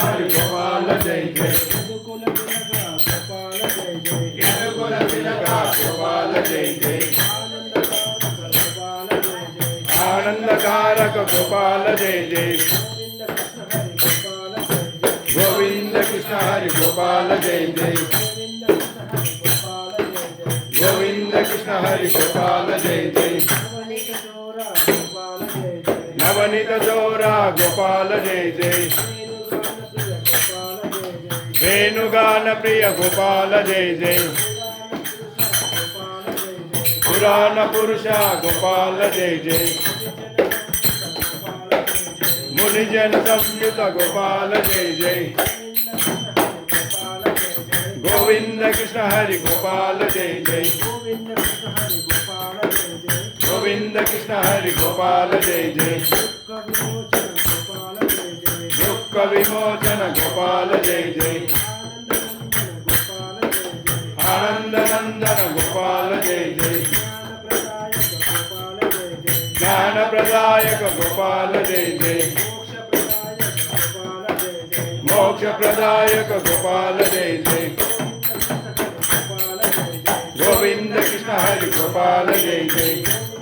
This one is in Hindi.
हरि गोपाल जय जय यदुकुल तिलका गोपाल जय जय आनंदकारक गोपाल जय जय गोविंद कृष्ण हरि गोपाल जय जय गोविंद कृष्ण हरि गोपाल जय जय नवनीत चोरा गोपाल जय जय वेणुगान प्रिय गोपाल जय जय पुराण पुरुषा गोपाल जय जय मुनिजन संयुत गोपाल जय जय गोविंद कृष्ण हरि गोपाल जय जय गोविंद कृष्ण हरि गोपाल जय जय दुख विमोचन गोपाल जय जय आनंद नंदन गोपाल जय जय ज्ञान प्रदायक गोपाल जय जय मोक्ष प्रदायक गोपाल जय जय गोविंद कृष्ण हरि गोपाल जय जय